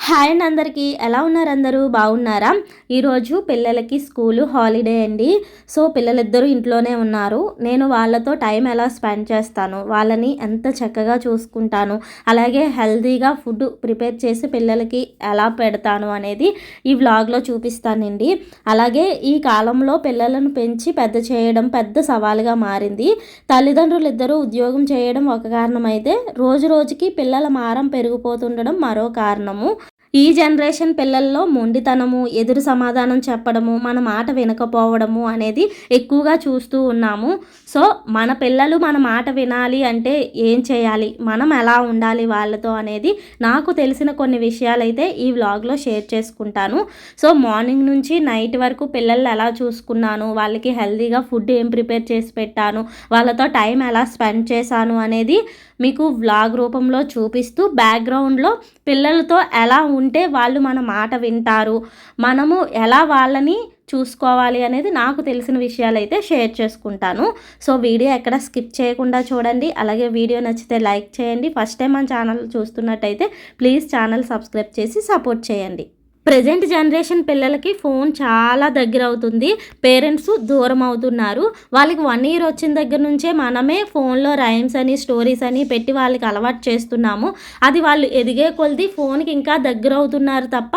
Hi అండి, అందరికీ ఎలా ఉన్నారు? అందరూ బాగున్నారా? ఈరోజు పిల్లలకి స్కూలు హాలిడే అండి. సో పిల్లలిద్దరూ ఇంట్లోనే ఉన్నారు. నేను వాళ్ళతో టైం ఎలా స్పెండ్ చేస్తాను, వాళ్ళని ఎంత చక్కగా చూసుకుంటాను, అలాగే హెల్తీగా ఫుడ్ ప్రిపేర్ చేసి పిల్లలకి ఎలా పెడతాను అనేది ఈ వ్లాగ్లో చూపిస్తానండి. అలాగే ఈ కాలంలో పిల్లలను పెంచి పెద్ద చేయడం పెద్ద సవాలుగా మారింది. తల్లిదండ్రులు ఇద్దరూ ఉద్యోగం చేయడం ఒక కారణం అయితే, రోజు రోజుకి పిల్లల మారం పెరిగిపోతుండడం మరో కారణము. ఈ జనరేషన్ పిల్లల్లో మొండితనము, ఎదురు సమాధానం చెప్పడము, మన మాట వినకపోవడము అనేది ఎక్కువగా చూస్తూ ఉన్నాము. సో మన పిల్లలు మన మాట వినాలి అంటే ఏం చేయాలి, మనం ఎలా ఉండాలి వాళ్ళతో అనేది నాకు తెలిసిన కొన్ని విషయాలైతే ఈ వ్లాగ్లో షేర్ చేసుకుంటాను. సో మార్నింగ్ నుంచి నైట్ వరకు పిల్లల్ని ఎలా చూసుకున్నాను, వాళ్ళకి హెల్తీగా ఫుడ్ ఏం ప్రిపేర్ చేసి పెట్టాను, వాళ్ళతో టైం ఎలా స్పెండ్ చేశాను అనేది మీకు వ్లాగ్ రూపంలో చూపిస్తూ, బ్యాక్గ్రౌండ్లో పిల్లలతో ఎలా ఉంటే వాళ్ళు మన మాట వింటారు, మనము ఎలా వాళ్ళని చూసుకోవాలి అనేది నాకు తెలిసిన విషయాలైతే షేర్ చేసుకుంటాను. సో వీడియో ఎక్కడ స్కిప్ చేయకుండా చూడండి. అలాగే వీడియో నచ్చితే లైక్ చేయండి. ఫస్ట్ టైం మన ఛానల్ చూస్తున్నట్టయితే ప్లీజ్ ఛానల్ సబ్స్క్రైబ్ చేసి సపోర్ట్ చేయండి. ప్రజెంట్ జనరేషన్ పిల్లలకి ఫోన్ చాలా దగ్గర అవుతుంది. పేరెంట్స్ దూరం అవుతున్నారు. వాళ్ళకి 1 year వచ్చిన దగ్గర నుంచే మనమే ఫోన్లో రైమ్స్ అని స్టోరీస్ అని పెట్టి వాళ్ళకి అలవాటు చేస్తున్నాము. అది వాళ్ళు ఎదిగే కొలది ఫోన్కి ఇంకా దగ్గర అవుతున్నారు తప్ప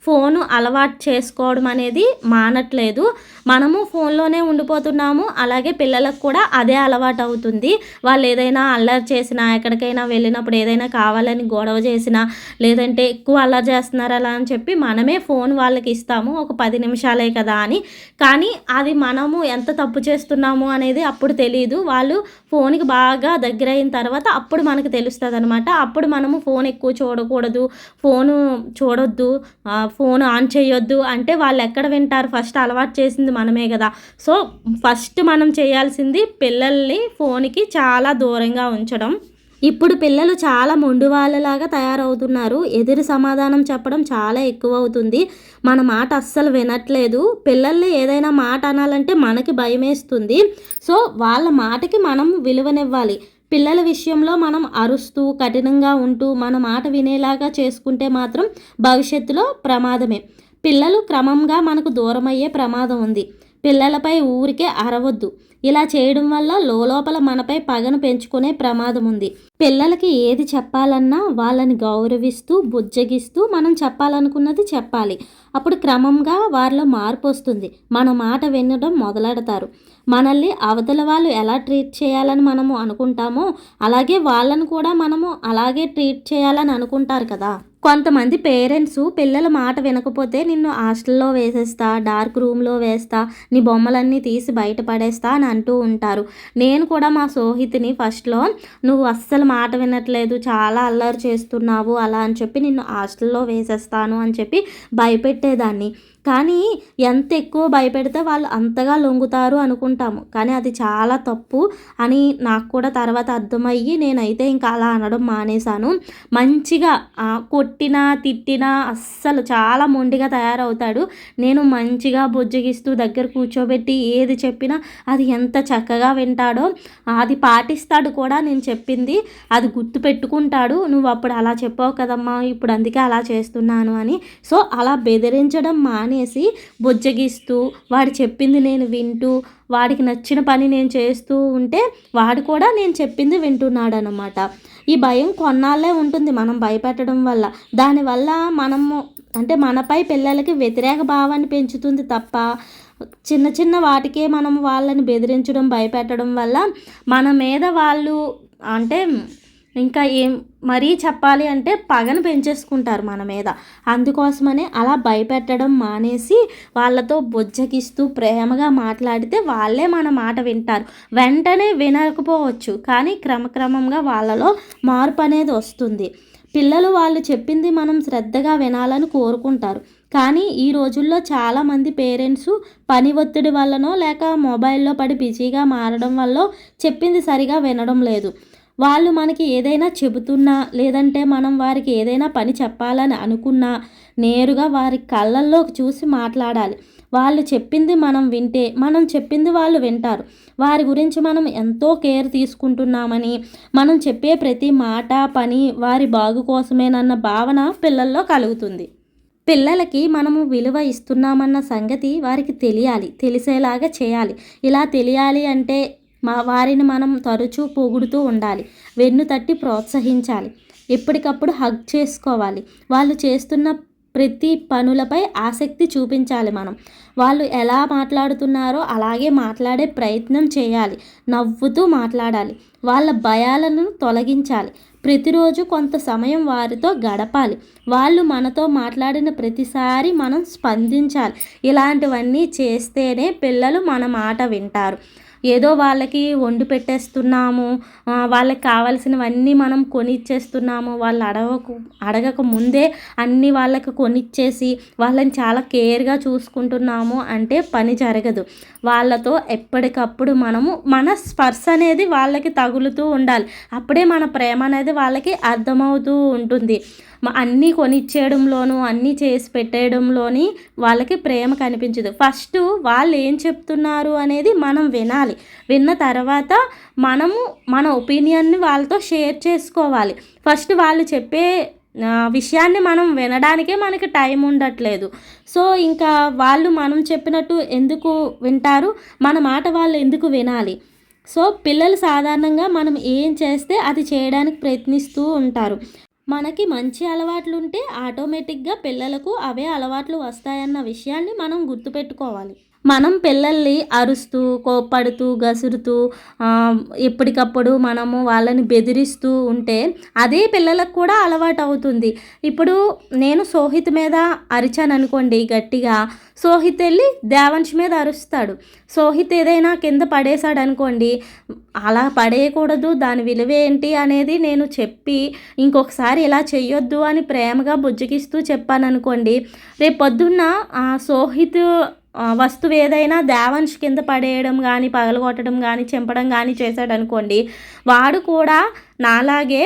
ఫోను అలవాటు చేసుకోవడం అనేది మానట్లేదు. మనము ఫోన్లోనే ఉండిపోతున్నాము. అలాగే పిల్లలకు కూడా అదే అలవాటు అవుతుంది. వాళ్ళు ఏదైనా అల్లరి చేసినా, ఎక్కడికైనా వెళ్ళినప్పుడు ఏదైనా కావాలని గొడవ చేసినా, లేదంటే ఎక్కువ అల్లరి చేస్తున్నారు అలా అని చెప్పి మనమే ఫోన్ వాళ్ళకి ఇస్తాము, ఒక 10 నిమిషాలే కదా అని. కానీ అది మనము ఎంత తప్పు చేస్తున్నాము అనేది అప్పుడు తెలియదు. వాళ్ళు ఫోన్కి బాగా దగ్గర అయిన తర్వాత అప్పుడు మనకు తెలుస్తుంది అనమాట. అప్పుడు మనము ఫోన్ ఎక్కువ చూడకూడదు, ఫోను చూడొద్దు, ఫోన్ ఆన్ చేయొద్దు అంటే వాళ్ళు ఎక్కడ వింటారు? ఫస్ట్ అలవాటు చేసింది మనమే కదా. సో ఫస్ట్ మనం చేయాల్సింది పిల్లల్ని ఫోన్కి చాలా దూరంగా ఉంచడం. ఇప్పుడు పిల్లలు చాలా మొండి వాళ్ళలాగా తయారవుతున్నారు. ఎదురు సమాధానం చెప్పడం చాలా ఎక్కువ అవుతుంది. మన మాట అస్సలు వినట్లేదు. పిల్లల్ని ఏదైనా మాట అనాలంటే మనకి భయమేస్తుంది. సో వాళ్ళ మాటకి మనం విలువనివ్వాలి. పిల్లల విషయంలో మనం అరుస్తూ కఠినంగా ఉంటూ మన మాట వినేలాగా చేసుకుంటే మాత్రం భవిష్యత్తులో ప్రమాదమే. పిల్లలు క్రమంగా మనకు దూరమయ్యే ప్రమాదం ఉంది. పిల్లలపై ఊరికే అరవద్దు. ఇలా చేయడం వల్ల లోపల మనపై పగను పెంచుకునే ప్రమాదం ఉంది. పిల్లలకి ఏది చెప్పాలన్నా వాళ్ళని గౌరవిస్తూ బుజ్జగిస్తూ మనం చెప్పాలనుకున్నది చెప్పాలి. అప్పుడు క్రమంగా వారిలో మార్పు వస్తుంది. మన మాట వినడం మొదలెడతారు. మనల్ని అవతల వాళ్ళు ఎలా ట్రీట్ చేయాలని మనము అనుకుంటామో అలాగే వాళ్ళను కూడా మనము అలాగే ట్రీట్ చేయాలని అనుకుంటారు కదా. కొంతమంది పేరెంట్స్ పిల్లల మాట వినకపోతే నిన్ను హాస్టల్లో వేసేస్తా, డార్క్ రూమ్లో వేస్తా, నీ బొమ్మలన్నీ తీసి బయట పడేస్తా అని అంటూ ఉంటారు. నేను కూడా మా సోహితిని ఫస్ట్లో నువ్వు అస్సలు మాట వినట్లేదు, చాలా అల్లరి చేస్తున్నావు అలా అని చెప్పి నిన్ను హాస్టల్లో వేసేస్తాను అని చెప్పి భయపెట్టేదాన్ని. కానీ ఎంత ఎక్కువ భయపెడితే వాళ్ళు అంతగా లొంగుతారు అనుకుంటాము. కానీ అది చాలా తప్పు అని నాకు కూడా తర్వాత అర్థమయ్యి నేనైతే ఇంకా అలా అనడం మానేశాను. మంచిగా కొట్టినా తిట్టినా అస్సలు చాలా మొండిగా తయారవుతాడు. నేను మంచిగా బుజ్జగిస్తూ దగ్గర కూర్చోబెట్టి ఏది చెప్పినా అది ఎంత చక్కగా వింటాడో, అది పాటిస్తాడు కూడా. నేను చెప్పింది అది గుర్తు పెట్టుకుంటాడు. నువ్వు అప్పుడు అలా చెప్పావు కదమ్మా, ఇప్పుడు అందుకే అలా చేస్తున్నాను అని. సో అలా బెదిరించడం మానేసి బుజ్జగిస్తూ వాడు చెప్పింది నేను వింటూ వాడికి నచ్చిన పని నేను చేస్తూ ఉంటే వాడు కూడా నేను చెప్పింది వింటున్నాడు అన్నమాట. ఈ భయం కొన్నాళ్ళే ఉంటుంది మనం భయపెట్టడం వల్ల. దానివల్ల మనము అంటే మనపై పిల్లలకి వ్యతిరేక భావాన్ని పెంచుతుంది తప్ప చిన్న చిన్న వాటికే మనం వాళ్ళని బెదిరించడం భయపెట్టడం వల్ల మన మీద వాళ్ళు అంటే ఇంకా ఏం మరీ చెప్పాలి అంటే పగను పెంచేసుకుంటారు మన మీద. అందుకోసమనే అలా భయపెట్టడం మానేసి వాళ్ళతో బుజ్జగిస్తూ ప్రేమగా మాట్లాడితే వాళ్ళే మన మాట వింటారు. వెంటనే వినకపోవచ్చు కానీ క్రమక్రమంగా వాళ్ళలో మార్పు అనేది వస్తుంది. పిల్లలు వాళ్ళు చెప్పింది మనం శ్రద్ధగా వినాలని కోరుకుంటారు. కానీ ఈ రోజుల్లో చాలామంది పేరెంట్స్ పని ఒత్తిడి వల్లనో లేక మొబైల్లో పడి బిజీగా మారడం వల్ల చెప్పింది సరిగా వినడం లేదు. వాళ్ళు మనకి ఏదైనా చెబుతున్నా లేదంటే మనం వారికి ఏదైనా పని చెప్పాలని అనుకున్నా నేరుగా వారి కళ్ళల్లోకి చూసి మాట్లాడాలి. వాళ్ళు చెప్పింది మనం వింటే మనం చెప్పింది వాళ్ళు వింటారు. వారి గురించి మనం ఎంతో కేర్ తీసుకుంటున్నామని, మనం చెప్పే ప్రతి మాట, పని వారి బాగు కోసమేనన్న భావన పిల్లల్లో కలుగుతుంది. పిల్లలకి మనము విలువ ఇస్తున్నామన్న సంగతి వారికి తెలియాలి. తెలిసేలాగా చేయాలి. ఇలా తెలియాలి అంటే వారిని మనం తరచూ పొగుడుతూ ఉండాలి. వెన్ను తట్టి ప్రోత్సహించాలి. ఎప్పటికప్పుడు హగ్ చేసుకోవాలి. వాళ్ళు చేస్తున్న ప్రతి పనులపై ఆసక్తి చూపించాలి మనం. వాళ్ళు ఎలా మాట్లాడుతున్నారో అలాగే మాట్లాడే ప్రయత్నం చేయాలి. నవ్వుతూ మాట్లాడాలి. వాళ్ళ భయాలను తొలగించాలి. ప్రతిరోజు కొంత సమయం వారితో గడపాలి. వాళ్ళు మనతో మాట్లాడిన ప్రతిసారి మనం స్పందించాలి. ఇలాంటివన్నీ చేస్తేనే పిల్లలు మన మాట వింటారు. ఏదో వాళ్ళకి వండి పెట్టేస్తున్నాము, వాళ్ళకి కావాల్సినవన్నీ మనం కొనిచ్చేస్తున్నాము, వాళ్ళు అడగక ముందే అన్నీ వాళ్ళకి కొనిచ్చేసి వాళ్ళని చాలా కేర్గా చూసుకుంటున్నాము అంటే పని జరగదు. వాళ్ళతో ఎప్పటికప్పుడు మనము మన స్పర్శ అనేది వాళ్ళకి తగులుతూ ఉండాలి. అప్పుడే మన ప్రేమ అనేది వాళ్ళకి అర్థమవుతూ ఉంటుంది. అన్నీ కొనిచ్చేయడంలోనూ అన్నీ చేసి పెట్టేయడంలోని వాళ్ళకి ప్రేమ కనిపించదు. ఫస్ట్ వాళ్ళు ఏం చెప్తున్నారు అనేది మనం వినాలి. విన్న తర్వాత మనము మన ఒపీనియన్ని వాళ్ళతో షేర్ చేసుకోవాలి. ఫస్ట్ వాళ్ళు చెప్పే విషయాన్ని మనం వినడానికే మనకి టైం ఉండట్లేదు. సో ఇంకా వాళ్ళు మనం చెప్పినట్టు ఎందుకు వింటారు? మన మాట వాళ్ళు ఎందుకు వినాలి? సో పిల్లలు సాధారణంగా మనం ఏం చేస్తే అది చేయడానికి ప్రయత్నిస్తూ ఉంటారు. మనకి మంచి అలవాట్లు ఉంటే ఆటోమేటిక్గా పిల్లలకు అవే అలవాట్లు వస్తాయన్న విషయాన్ని మనం గుర్తుపెట్టుకోవాలి. మనం పిల్లల్ని అరుస్తూ, కోప్పడుతూ, గసురుతూ ఎప్పటికప్పుడు మనము వాళ్ళని బెదిరిస్తూ ఉంటే అదే పిల్లలకు కూడా అలవాటు అవుతుంది. ఇప్పుడు నేను సోహిత్ మీద అరిచాను అనుకోండి గట్టిగా, సోహిత్ వెళ్ళి దేవాంశ్ మీద అరుస్తాడు. సోహిత్ ఏదైనా కింద పడేశాడు అనుకోండి, అలా పడేయకూడదు, దాని విలువ ఏంటి అనేది నేను చెప్పి ఇంకొకసారి ఇలా చెయ్యొద్దు అని ప్రేమగా బుజ్జగిస్తూ చెప్పాను అనుకోండి, రేపు పొద్దున్న సోహిత్ వస్తువు ఏదైనా దేవాంశ్ కింద పడేయడం కానీ, పగలగొట్టడం కానీ, చింపడం కానీ చేశాడనుకోండి, వాడు కూడా నాలాగే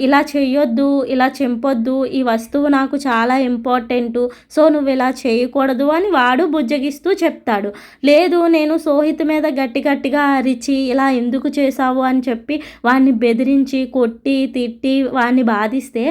ఇలా చెయ్యొద్దు, ఇలా చింపొద్దు, ఈ వస్తువు నాకు చాలా ఇంపార్టెంటు, సో నువ్వు ఇలా చేయకూడదు అని వాడు బుజ్జగిస్తూ చెప్తాడు. లేదు, నేను సోహిత్ మీద గట్టిగా అరిచి ఇలా ఎందుకు చేసావు అని చెప్పి వాడిని బెదిరించి, కొట్టి, తిట్టి వాడిని బాధిస్తే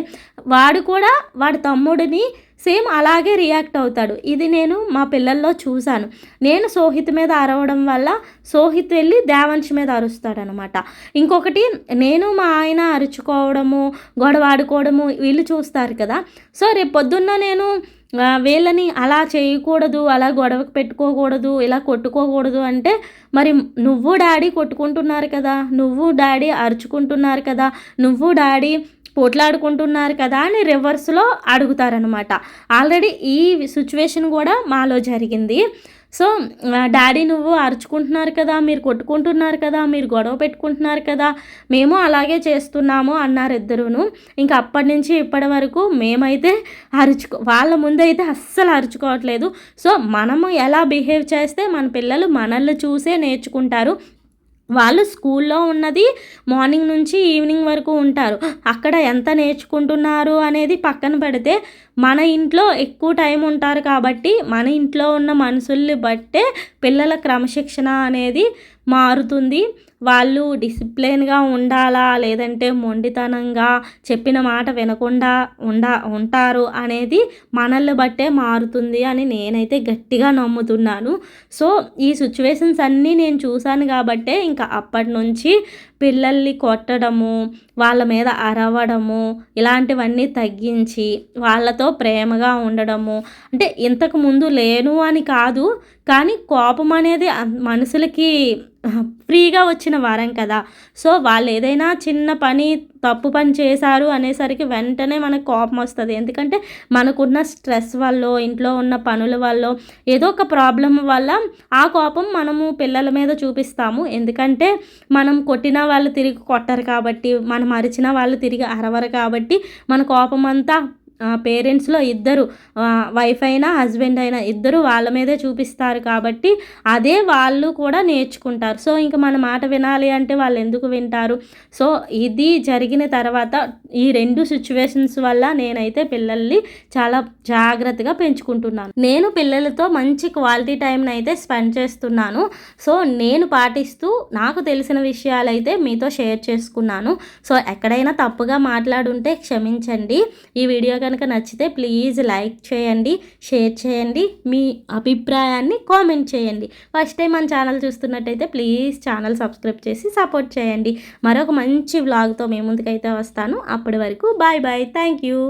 వాడు కూడా వాడి తమ్ముడిని సేమ్ అలాగే రియాక్ట్ అవుతాడు. ఇది నేను మా పిల్లల్లో చూశాను. నేను సోహిత్ మీద అరవడం వల్ల సోహిత్ వెళ్ళి దేవాంశ్ మీద అరుస్తాడనమాట. ఇంకొకటి, నేను మా ఆయన అరుచుకోవడము, గొడవ ఆడుకోవడము వీళ్ళు చూస్తారు కదా. సో రేపు పొద్దున్న నేను వీళ్ళని అలా చేయకూడదు, అలా గొడవకు పెట్టుకోకూడదు, ఇలా కొట్టుకోకూడదు అంటే మరి నువ్వు డాడీ కొట్టుకుంటున్నారు కదా, నువ్వు డాడీ అరుచుకుంటున్నారు కదా, నువ్వు డాడీ పోట్లాడుకుంటున్నారు కదా అని రివర్స్లో అడుగుతారనమాట. ఆల్రెడీ ఈ సిచ్యువేషన్ కూడా మాలో జరిగింది. సో డాడీ నువ్వు అరుచుకుంటున్నారు కదా, మీరు కొట్టుకుంటున్నారు కదా, మీరు గొడవ పెట్టుకుంటున్నారు కదా, మేము అలాగే చేస్తున్నాము అన్నారు ఇద్దరును. ఇంకా అప్పటి నుంచి ఇప్పటి వరకు మేమైతే వాళ్ళ ముందైతే అస్సలు అరుచుకోవట్లేదు. సో మనము ఎలా బిహేవ్ చేస్తే మన పిల్లలు మనల్ని చూసే నేర్చుకుంటారు. వాళ్ళు స్కూల్లో ఉన్నది మార్నింగ్ నుంచి ఈవినింగ్ వరకు ఉంటారు. అక్కడ ఎంత నేర్చుకుంటున్నారు అనేది పక్కన పెడితే మన ఇంట్లో ఎక్కువ టైం ఉంటారు కాబట్టి మన ఇంట్లో ఉన్న మనుషుల్ని బట్టే పిల్లల క్రమశిక్షణ అనేది మారుతుంది. వాళ్ళు డిసిప్లిన్గా ఉండాలా, లేదంటే మొండితనంగా చెప్పిన మాట వినకుండా ఉంటారు అనేది మనల్ని బట్టే మారుతుంది అని నేనైతే గట్టిగా నమ్ముతున్నాను. సో ఈ సిచ్యువేషన్స్ అన్నీ నేను చూశాను కాబట్టే ఇంకా అప్పటి నుంచి పిల్లల్ని కొట్టడము, వాళ్ళ మీద అరవడము ఇలాంటివన్నీ తగ్గించి వాళ్ళతో ప్రేమగా ఉండడము. అంటే ఇంతకు ముందు లేను అని కాదు, కానీ కోపం అనేది మనుషులకి ఫ్రీగా వచ్చిన వరం కదా. సో వాళ్ళు ఏదైనా చిన్న పని తప్పు పని చేశారు అనేసరికి వెంటనే మనకు కోపం వస్తుంది. ఎందుకంటే మనకున్న స్ట్రెస్ వల్ల, ఇంట్లో ఉన్న పనుల వల్ల, ఏదో ఒక ప్రాబ్లం వల్ల ఆ కోపం మనము పిల్లల మీద చూపిస్తాము. ఎందుకంటే మనం కొట్టిన వాళ్ళు తిరిగి కొట్టరు కాబట్టి, మనం అరిచిన వాళ్ళు తిరిగి అరవరు కాబట్టి మన కోపం అంతా పేరెంట్స్లో ఇద్దరు వైఫ్ అయినా హస్బెండ్ అయినా ఇద్దరు వాళ్ళ మీదే చూపిస్తారు కాబట్టి అదే వాళ్ళు కూడా నేర్చుకుంటారు. సో ఇంక మన మాట వినాలి అంటే వాళ్ళు ఎందుకు వింటారు? సో ఇది జరిగిన తర్వాత ఈ 2 సిచ్యువేషన్స్ వల్ల నేనైతే పిల్లల్ని చాలా జాగ్రత్తగా పెంచుకుంటున్నాను. నేను పిల్లలతో మంచి క్వాలిటీ టైంని అయితే స్పెండ్ చేస్తున్నాను. సో నేను పాటిస్తూ నాకు తెలిసిన విషయాలైతే మీతో షేర్ చేసుకున్నాను. సో ఎక్కడైనా తప్పుగా మాట్లాడుంటే క్షమించండి. ఈ వీడియో కనుక నచ్చితే ప్లీజ్ లైక్ చేయండి, షేర్ చేయండి, మీ అభిప్రాయాన్ని కామెంట్ చేయండి. ఫస్ట్ టైం మన ఛానల్ చూస్తున్నట్టయితే ప్లీజ్ ఛానల్ సబ్స్క్రైబ్ చేసి సపోర్ట్ చేయండి. మరొక మంచి వ్లాగ్తో మీ ముందుకైతే వస్తాను. అప్పటి వరకు బాయ్ బాయ్. Thank you.